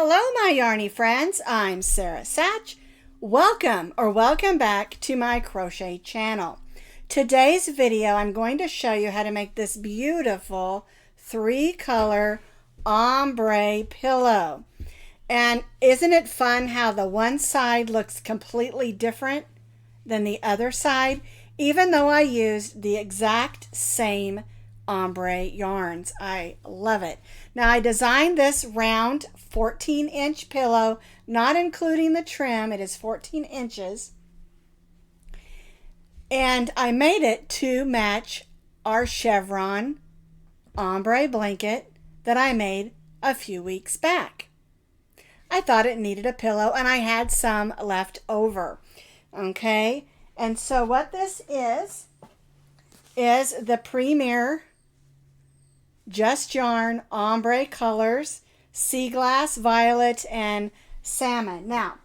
Hello, my yarny friends. I'm Sara Sach. Welcome back to my crochet channel. Today's video, I'm going to show you how to make this beautiful 3-color ombre pillow. And isn't it fun how the one side looks completely different than the other side, even though I used the exact same ombre yarns. I love it. Now I designed this round 14-inch pillow, not including the trim. It is 14 inches. And I made it to match our Chevron ombre blanket that I made a few weeks back. I thought it needed a pillow and I had some left over. Okay, and so what this is the Premier Just Yarn ombre colors, Seaglass, Violet, and Salmon. Now,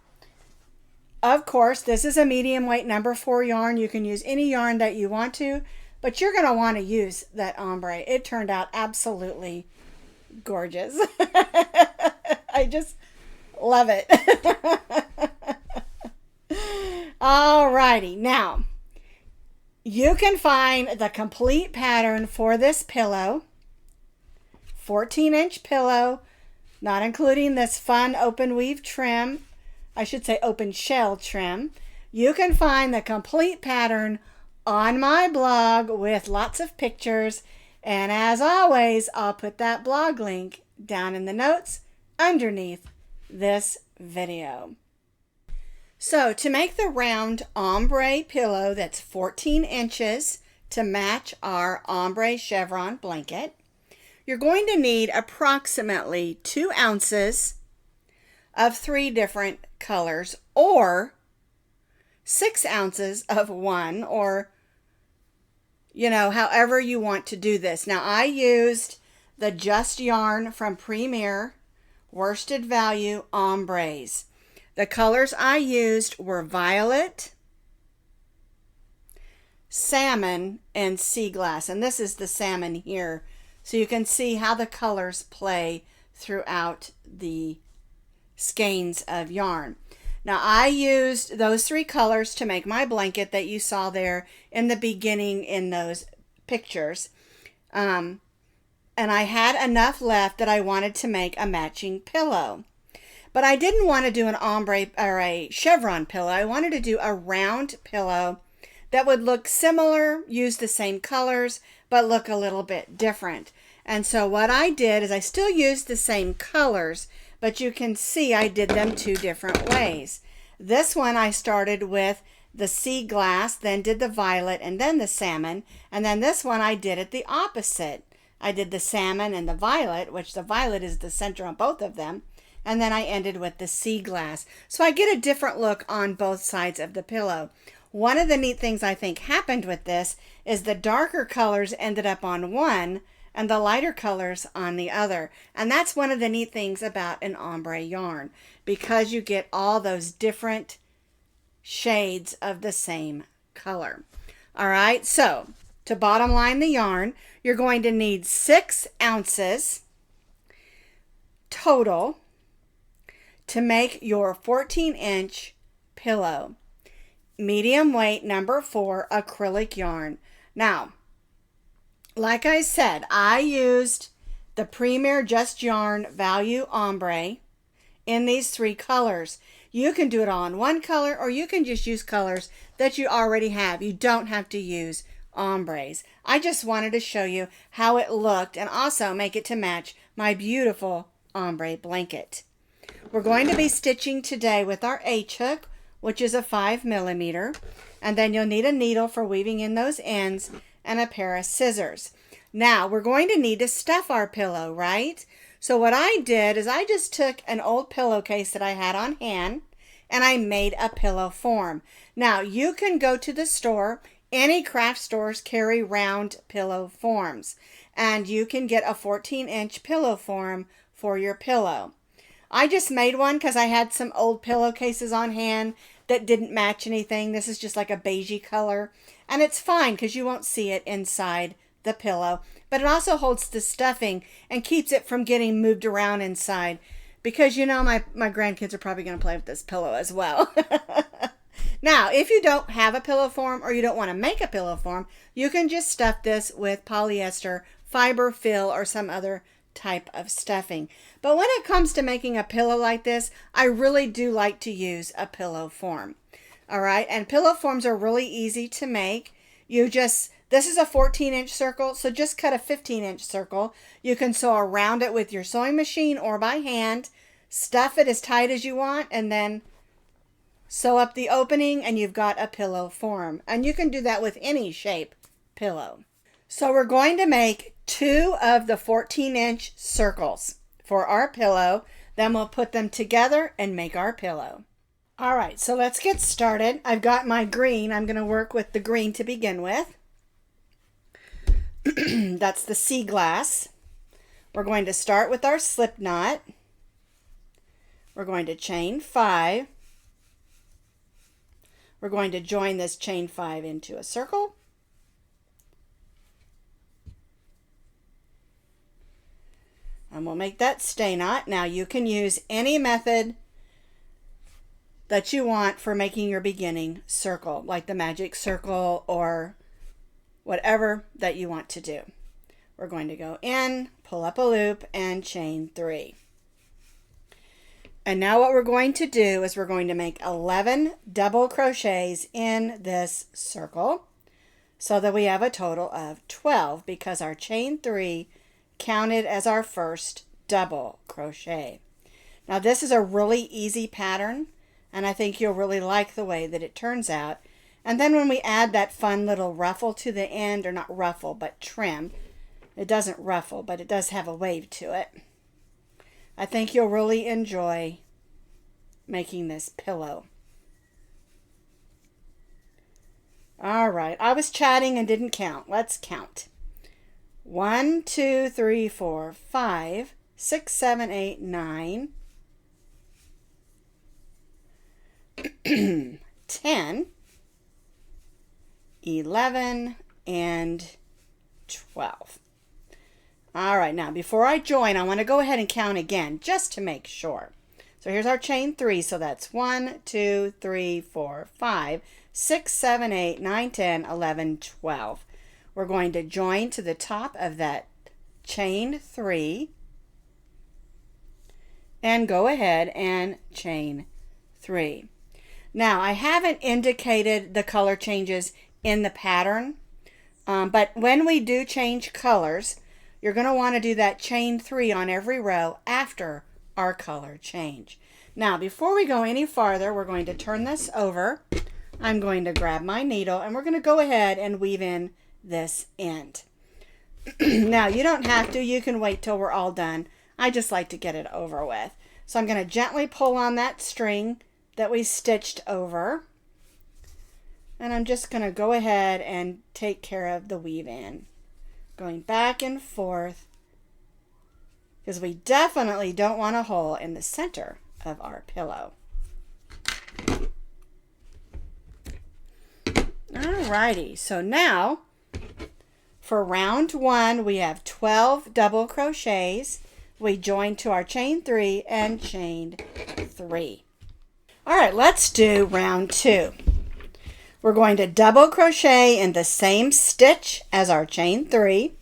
of course, this is a medium weight number 4 yarn. You can use any yarn that you want to, but you're going to want to use that ombre. It turned out absolutely gorgeous. I just love it. Alrighty, now you can find the complete pattern for this pillow, 14-inch pillow, not including this fun open weave trim. I should say open shell trim. You can find the complete pattern on my blog with lots of pictures. And as always, I'll put that blog link down in the notes underneath this video. So to make the round ombre pillow that's 14 inches to match our ombre chevron blanket, you're going to need approximately 2 ounces of 3 different colors, or 6 ounces of one, or however you want to do this. Now I used the Just Yarn from Premier Worsted Value Ombres. The colors I used were Violet, Salmon, and Seaglass. And this is the Salmon here. So you can see how the colors play throughout the skeins of yarn. Now I used those 3 colors to make my blanket that you saw there in the beginning in those pictures. And I had enough left that I wanted to make a matching pillow. But I didn't want to do an ombre or a chevron pillow. I wanted to do a round pillow that would look similar, use the same colors, but look a little bit different. And so what I did is I still used the same colors, but you can see I did them 2 different ways. This one I started with the Seaglass, then did the Violet, and then the Salmon. And then this one I did it the opposite. I did the Salmon and the Violet, which the Violet is the center on both of them. And then I ended with the Seaglass. So I get a different look on both sides of the pillow. One of the neat things I think happened with this is the darker colors ended up on one and the lighter colors on the other. And that's one of the neat things about an ombre yarn, because you get all those different shades of the same color. All right, so to bottom line the yarn, you're going to need 6 ounces total to make your 14-inch pillow. Medium weight number 4 acrylic yarn. Now, like I said, I used the Premier Just Yarn Value Ombre in these 3 colors. You can do it all in one color, or you can just use colors that you already have. You don't have to use ombres. I just wanted to show you how it looked and also make it to match my beautiful ombre blanket. We're going to be stitching today with our H-hook, which is a 5mm, and then you'll need a needle for weaving in those ends and a pair of scissors. Now we're going to need to stuff our pillow, right? So what I did is I just took an old pillowcase that I had on hand and I made a pillow form. Now you can go to the store. Any craft stores carry round pillow forms, and you can get a 14-inch pillow form for your pillow. I just made one because I had some old pillowcases on hand that didn't match anything. This is just like a beigey color, and it's fine because you won't see it inside the pillow, but it also holds the stuffing and keeps it from getting moved around inside because you know my grandkids are probably going to play with this pillow as well. Now, if you don't have a pillow form or you don't want to make a pillow form, you can just stuff this with polyester, fiber fill, or some other type of stuffing. But when it comes to making a pillow like this, I really do like to use a pillow form. All right, and pillow forms are really easy to make. This is a 14-inch circle, so just cut a 15-inch circle. You can sew around it with your sewing machine or by hand. Stuff it as tight as you want, and then sew up the opening, and you've got a pillow form. And you can do that with any shape pillow. So we're going to make 2 of the 14-inch circles for our pillow. Then we'll put them together and make our pillow. All right, so let's get started. I've got my green. I'm going to work with the green to begin with. That's the Seaglass. We're going to start with our slip knot. We're going to chain 5. We're going to join this chain 5 into a circle. And we'll make that stay knot. Now you can use any method that you want for making your beginning circle, like the magic circle or whatever that you want to do. We're going to go in, pull up a loop, and chain 3. And now what we're going to do is we're going to make 11 double crochets in this circle so that we have a total of 12 because our chain 3 counted as our first double crochet. Now this is a really easy pattern, and I think you'll really like the way that it turns out. And then when we add that fun little ruffle to the end, or not ruffle, but trim, it doesn't ruffle, but it does have a wave to it. I think you'll really enjoy making this pillow. All right, I was chatting and didn't count. Let's count. 1, 2, 3, 4, 5, 6, 7, 8, 9, 10, 11, and 12. All right, now before I join, I want to go ahead and count again just to make sure. So here's our chain 3, so that's 1, 2, 3, 4, 5, 6, 7, 8, 9, 10, 11, 12. We're going to join to the top of that chain 3 and go ahead and chain 3. Now, I haven't indicated the color changes in the pattern, but when we do change colors, you're going to want to do that chain 3 on every row after our color change. Now, before we go any farther, we're going to turn this over. I'm going to grab my needle, and we're going to go ahead and weave in this end. Now, you don't have to. You can wait till we're all done. I just like to get it over with. So I'm going to gently pull on that string that we stitched over. And I'm just going to go ahead and take care of the weave in. Going back and forth, because we definitely don't want a hole in the center of our pillow. Alrighty, so now for round 1 we have 12 double crochets. We joined to our chain 3 and chained 3. Alright, let's do round 2. We're going to double crochet in the same stitch as our chain 3.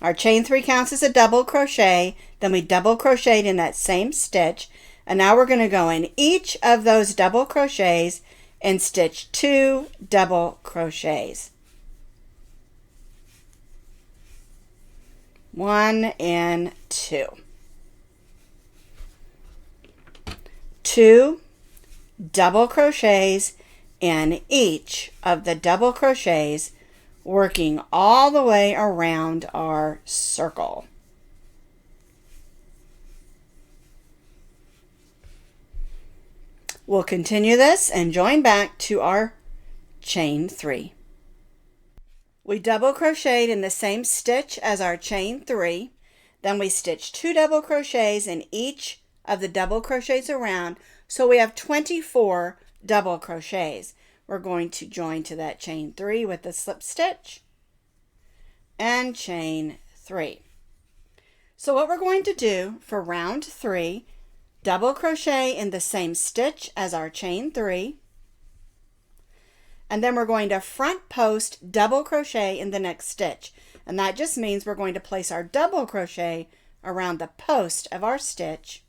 Our chain 3 counts as a double crochet, then we double crocheted in that same stitch, and now we're going to go in each of those double crochets and stitch 2 double crochets. 1 and 2. 2 double crochets in each of the double crochets, working all the way around our circle. We'll continue this and join back to our chain 3. We double crocheted in the same stitch as our chain 3, then we stitched 2 double crochets in each of the double crochets around, so we have 24 double crochets. We're going to join to that chain 3 with the slip stitch and chain 3. So what we're going to do for round 3, double crochet in the same stitch as our chain 3, and then we're going to front post double crochet in the next stitch, and that just means we're going to place our double crochet around the post of our stitch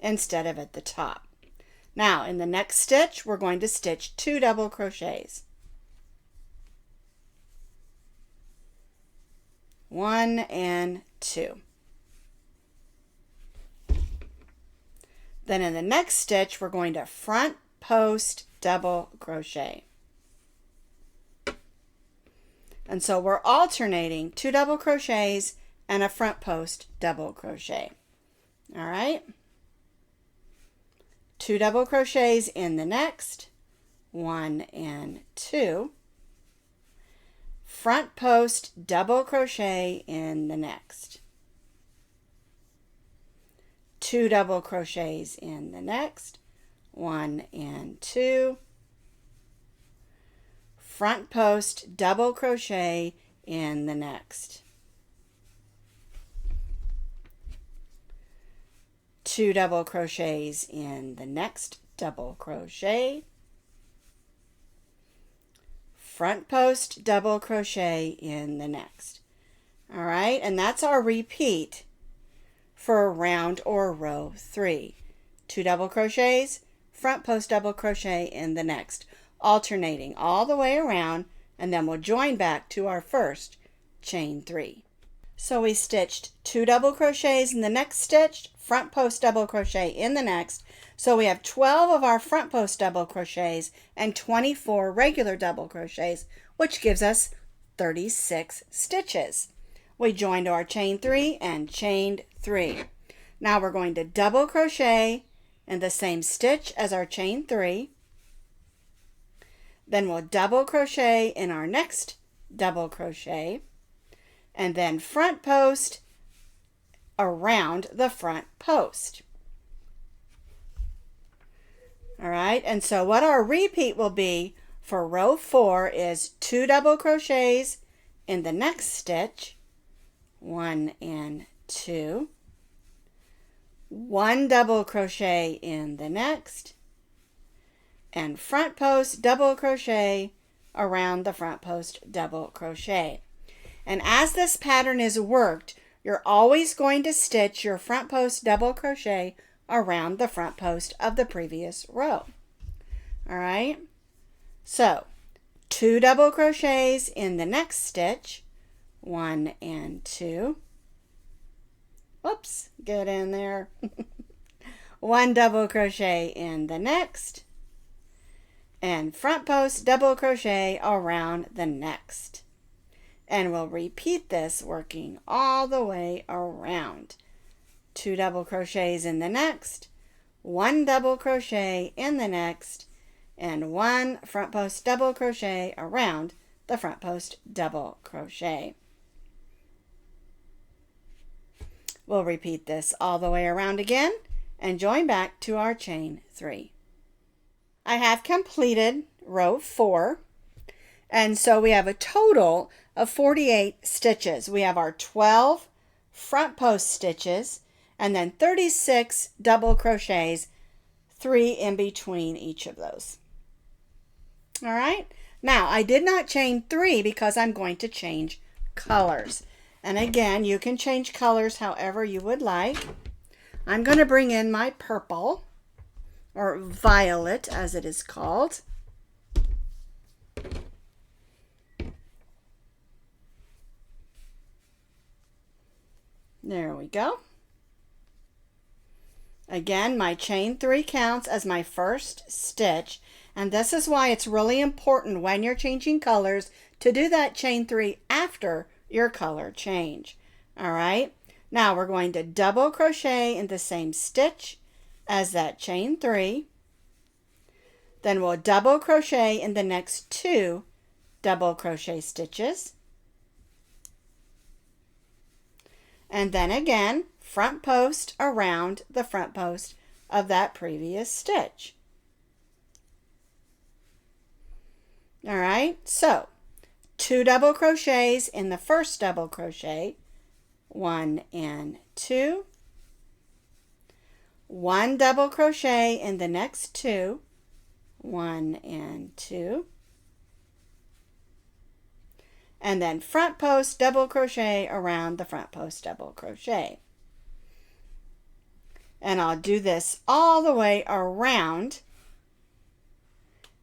instead of at the top. Now in the next stitch we're going to stitch 2 double crochets. 1 and 2. Then in the next stitch we're going to front post double crochet. And so we're alternating 2 double crochets and a front post double crochet. All right. 2 double crochets in the next, 1 and 2. Front post double crochet in the next. 2 double crochets in the next, 1 and 2. Front post double crochet in the next. 2 double crochets in the next double crochet. Front post double crochet in the next. All right, and that's our repeat for round or row 3. 2 double crochets, front post double crochet in the next, alternating all the way around, and then we'll join back to our first chain 3. So we stitched 2 double crochets in the next stitch, front post double crochet in the next. So we have 12 of our front post double crochets and 24 regular double crochets, which gives us 36 stitches. We joined our chain 3 and chained 3. Now we're going to double crochet in the same stitch as our chain 3. Then we'll double crochet in our next double crochet, and then front post around the front post. All right, and so what our repeat will be for row 4 is 2 double crochets in the next stitch, 1 and 2, 1 double crochet in the next, and front post double crochet around the front post double crochet. And as this pattern is worked, you're always going to stitch your front post double crochet around the front post of the previous row. All right, so 2 double crochets in the next stitch, 1 and 2. Whoops, get in there. 1 double crochet in the next, and front post double crochet around the next. And we'll repeat this working all the way around. 2 double crochets in the next, 1 double crochet in the next, and 1 front post double crochet around the front post double crochet. We'll repeat this all the way around again and join back to our chain 3. I have completed row 4, and so we have a total of 48 stitches. We have our 12 front post stitches and then 36 double crochets, 3 in between each of those. All right, now I did not chain 3 because I'm going to change colors. And again, you can change colors however you would like. I'm going to bring in my purple, or violet as it is called. There we go. Again, my chain 3 counts as my first stitch, and this is why it's really important when you're changing colors to do that chain 3 after your color change. All right, now we're going to double crochet in the same stitch as that chain 3. Then we'll double crochet in the next 2 double crochet stitches. And then again, front post around the front post of that previous stitch. All right, so 2 double crochets in the first double crochet, 1 and 2, 1 double crochet in the next 2, 1 and 2, and then front post double crochet around the front post double crochet. And I'll do this all the way around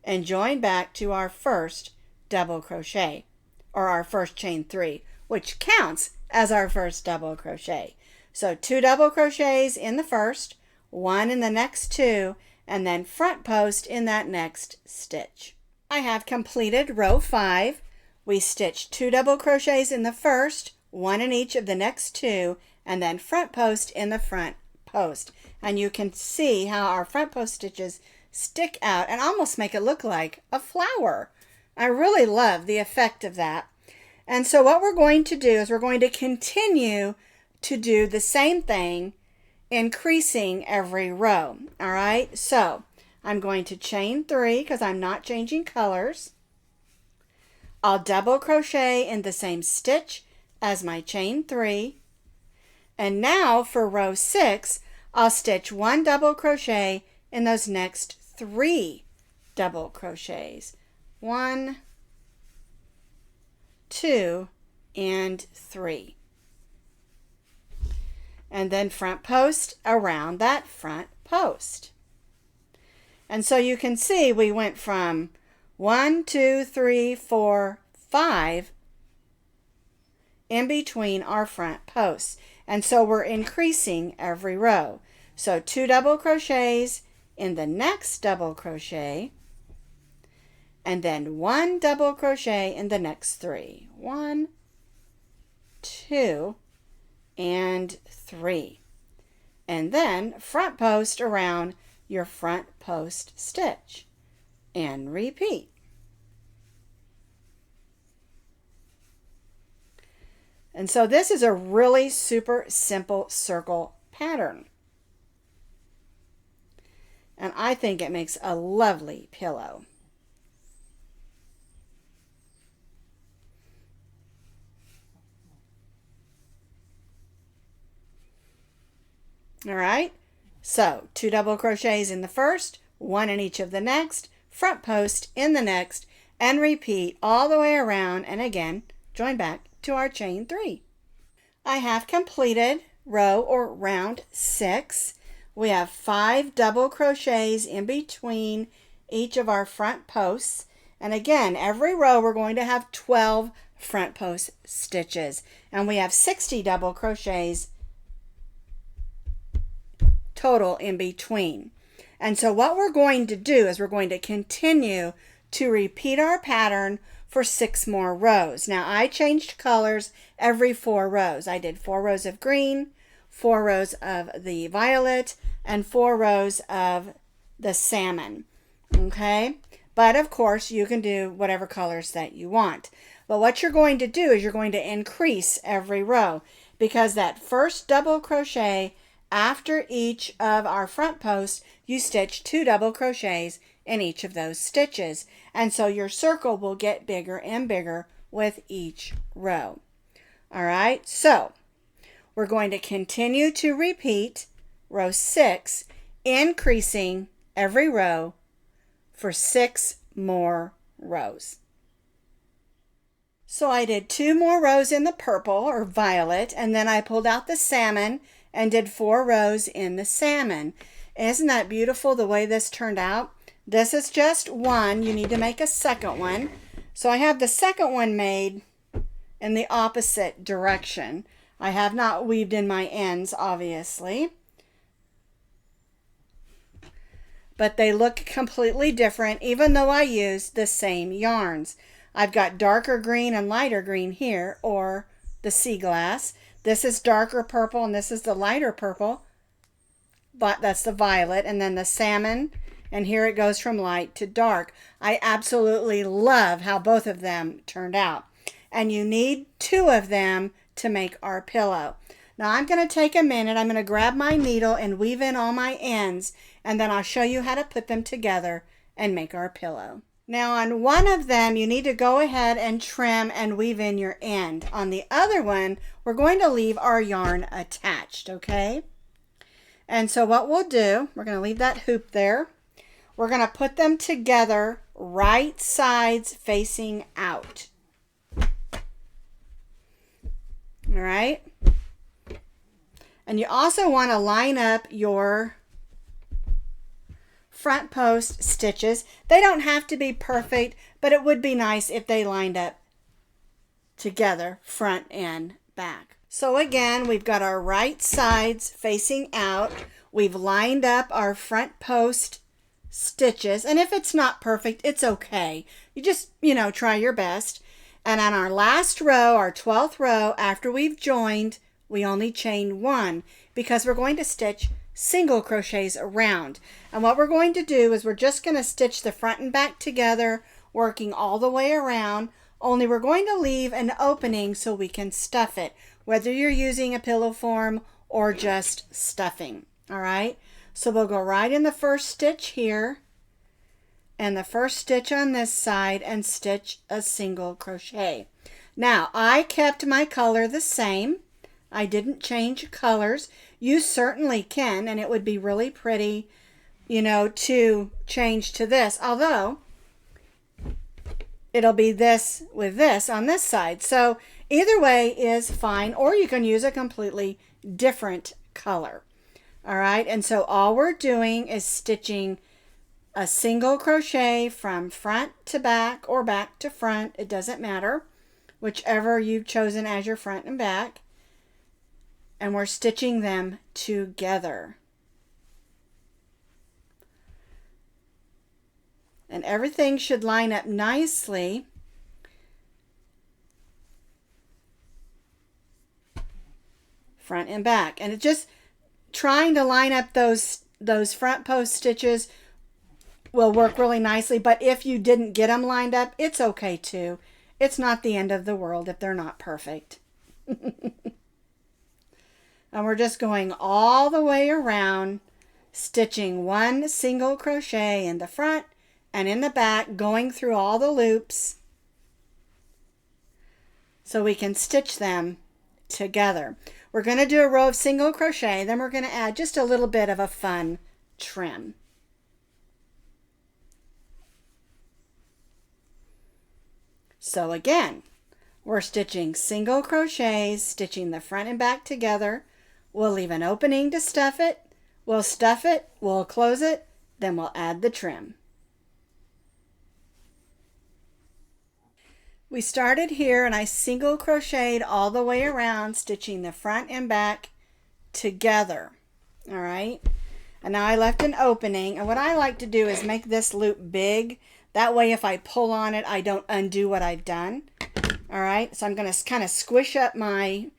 and join back to our first double crochet, or our first chain 3, which counts as our first double crochet. So 2 double crochets in the first, 1 in the next 2, and then front post in that next stitch. I have completed row 5. We stitched 2 double crochets in the first, 1 in each of the next 2, and then front post in the front post. And you can see how our front post stitches stick out and almost make it look like a flower. I really love the effect of that. And so what we're going to do is we're going to continue to do the same thing, increasing every row. All right, so I'm going to chain 3 because I'm not changing colors. I'll double crochet in the same stitch as my chain 3. And now for row 6, I'll stitch 1 double crochet in those next 3 double crochets. 1, 2, and 3. And then front post around that front post. And so you can see we went from 1, 2, 3, 4, 5 in between our front posts. And so we're increasing every row. So 2 double crochets in the next double crochet, and then 1 double crochet in the next 3. 1, 2, and 3. And then front post around your front post stitch and repeat. And so this is a really super simple circle pattern. And I think it makes a lovely pillow. All right, so 2 double crochets in the first, 1 in each of the next, front post in the next, and repeat all the way around, and again join back to our chain 3. I have completed row or round 6. We have 5 double crochets in between each of our front posts, and again every row we're going to have 12 front post stitches, and we have 60 double crochets total in between. And so what we're going to do is we're going to continue to repeat our pattern for 6 more rows. Now I changed colors every 4 rows. I did 4 rows of green, 4 rows of the violet, and 4 rows of the salmon. Okay, but of course you can do whatever colors that you want. But what you're going to do is you're going to increase every row, because that first double crochet after each of our front posts, you stitch 2 double crochets in each of those stitches. And so your circle will get bigger and bigger with each row. All right, so we're going to continue to repeat row 6, increasing every row for 6 more rows. So I did 2 more rows in the purple or violet, and then I pulled out the salmon and did 4 rows in the salmon. Isn't that beautiful the way this turned out? This is just one. You need to make a second one. So I have the second one made in the opposite direction. I have not weaved in my ends, obviously, but they look completely different even though I used the same yarns. I've got darker green and lighter green here, or the Seaglass. This is darker purple and this is the lighter purple, but that's the violet, and then the salmon, and here it goes from light to dark. I absolutely love how both of them turned out, and you need 2 of them to make our pillow. Now I'm going to take a minute, I'm going to grab my needle and weave in all my ends, and then I'll show you how to put them together and make our pillow. Now on one of them, you need to go ahead and trim and weave in your end. On the other one, we're going to leave our yarn attached, okay? And so what we'll do, we're going to leave that hoop there. We're going to put them together, right sides facing out. All right? And you also want to line up your front post stitches. They don't have to be perfect, but it would be nice if they lined up together, front and back. So again, we've got our right sides facing out. We've lined up our front post stitches, and if it's not perfect, it's okay. You just, try your best. And on our last row, our 12th row, after we've joined, we only chain one because we're going to stitch single crochets around. And what we're going to do is we're just going to stitch the front and back together, working all the way around, only we're going to leave an opening so we can stuff it, whether you're using a pillow form or just stuffing. All right, so we'll go right in the first stitch here and the first stitch on this side and stitch a single crochet. Now I kept my color the same. I didn't change colors. You certainly can, and it would be really pretty, to change to this, although it'll be this with this on this side. So either way is fine, or you can use a completely different color. All right, and so all we're doing is stitching a single crochet from front to back or back to front. It doesn't matter, whichever you've chosen as your front and back. And we're stitching them together. And everything should line up nicely. Front and back. And it's just trying to line up those front post stitches will work really nicely. But if you didn't get them lined up, it's okay too. It's not the end of the world if they're not perfect. And we're just going all the way around, stitching one single crochet in the front and in the back, going through all the loops so we can stitch them together. We're going to do a row of single crochet, then we're going to add just a little bit of a fun trim. So again, we're stitching single crochets, stitching the front and back together. We'll leave an opening to stuff it. We'll stuff it, we'll close it, then we'll add the trim. We started here and I single crocheted all the way around, stitching the front and back together. All right. And now I left an opening, and what I like to do is make this loop big. That way if I pull on it, I don't undo what I've done. All right. So I'm going to kind of squish up my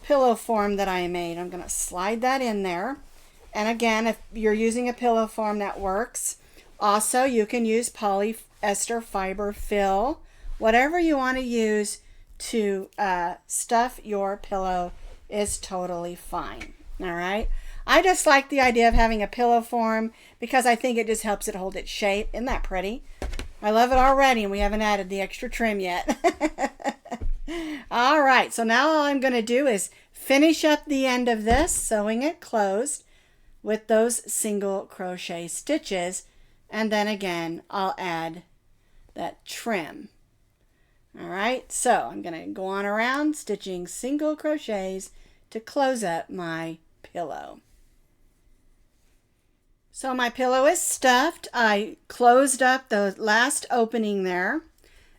pillow form that I made. I'm going to slide that in there. And again, if you're using a pillow form, that works. Also, you can use Polyfiberfil, whatever you want to use to stuff your pillow is totally fine. All right. I just like the idea of having a pillow form because I think it just helps it hold its shape. Isn't that pretty? I love it already, and we haven't added the extra trim yet. All right, so now all I'm going to do is finish up the end of this, sewing it closed with those single crochet stitches, and then again I'll add that trim. All right, so I'm going to go on around stitching single crochets to close up my pillow. So my pillow is stuffed. I closed up the last opening there,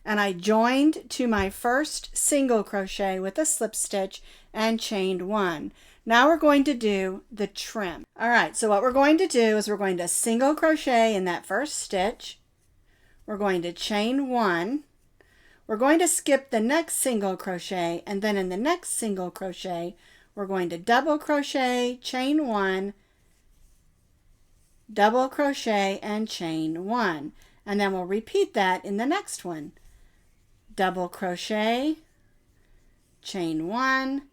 and I joined to my first single crochet with a slip stitch and chained one. Now we're going to do the trim. All right, so what we're going to do is we're going to single crochet in that first stitch. We're going to chain one. We're going to skip the next single crochet, and then in the next single crochet, we're going to double crochet, chain one, double crochet, and chain one. And then we'll repeat that in the next one. Double crochet, chain one,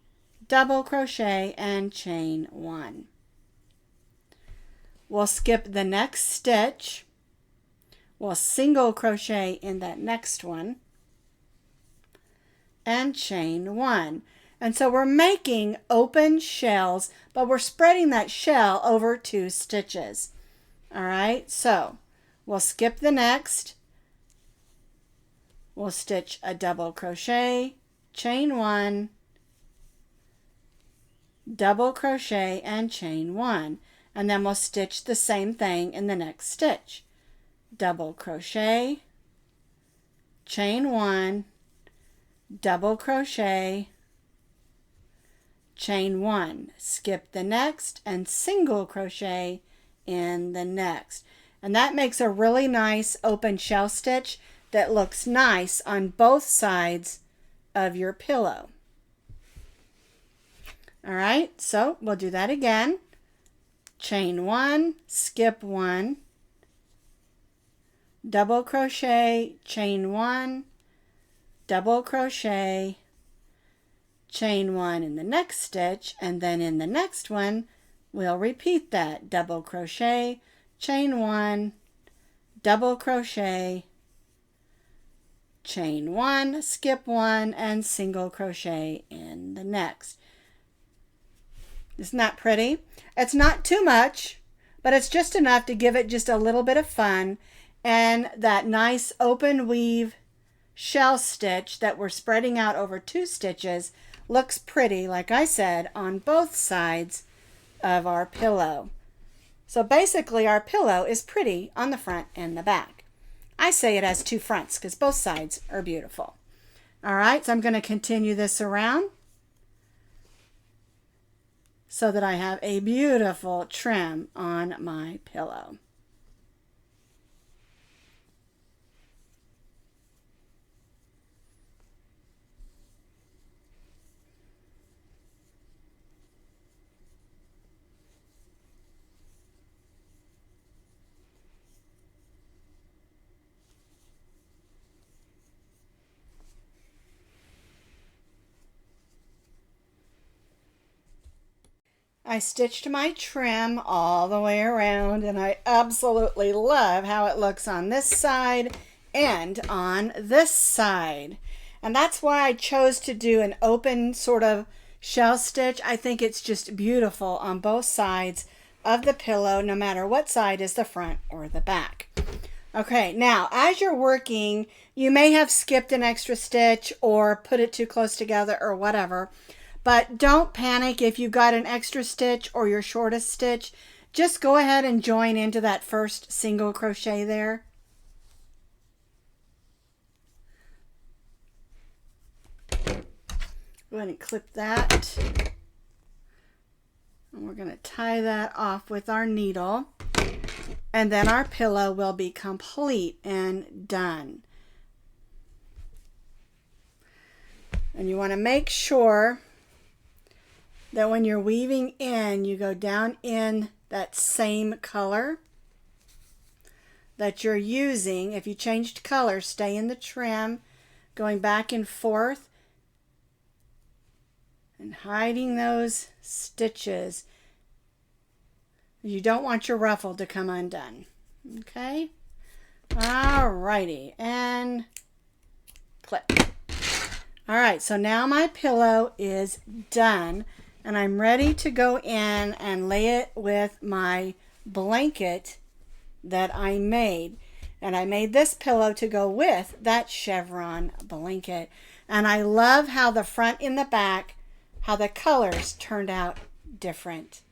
double crochet, and chain one. We'll skip the next stitch. We'll single crochet in that next one and chain 1. And so we're making open shells, but we're spreading that shell over 2 stitches. All right, so we'll skip the next. We'll stitch a double crochet, chain 1, double crochet and chain 1, and then we'll stitch the same thing in the next stitch. Double crochet, chain 1, double crochet, chain 1, skip the next and single crochet in the next. And that makes a really nice open shell stitch that looks nice on both sides of your pillow. All right, so we'll do that again. Chain 1, skip 1, double crochet, chain 1, double crochet, chain 1 in the next stitch, and then in the next one we'll repeat that. Double crochet, chain 1, double crochet, chain 1, skip 1, and single crochet in the next. Isn't that pretty? It's not too much, but it's just enough to give it just a little bit of fun, and that nice open weave shell stitch that we're spreading out over 2 stitches looks pretty, like I said, on both sides of our pillow. So basically our pillow is pretty on the front and the back. I say it has 2 fronts because both sides are beautiful. All right, so I'm going to continue this around so that I have a beautiful trim on my pillow. I stitched my trim all the way around, and I absolutely love how it looks on this side and on this side. And that's why I chose to do an open sort of shell stitch. I think it's just beautiful on both sides of the pillow, no matter what side is the front or the back. Okay, now as you're working, you may have skipped an extra stitch or put it too close together or whatever. But don't panic if you've got an extra stitch or your shortest stitch. Just go ahead and join into that first single crochet there. Go ahead and clip that. And we're going to tie that off with our needle. And then our pillow will be complete and done. And you want to make sure that when you're weaving in, you go down in that same color that you're using. If you changed color, stay in the trim, going back and forth and hiding those stitches. You don't want your ruffle to come undone. Okay? Alrighty, and clip. Alright, so now my pillow is done. And I'm ready to go in and lay it with my blanket that I made. And I made this pillow to go with that chevron blanket. And I love how the front and the back, how the colors turned out different.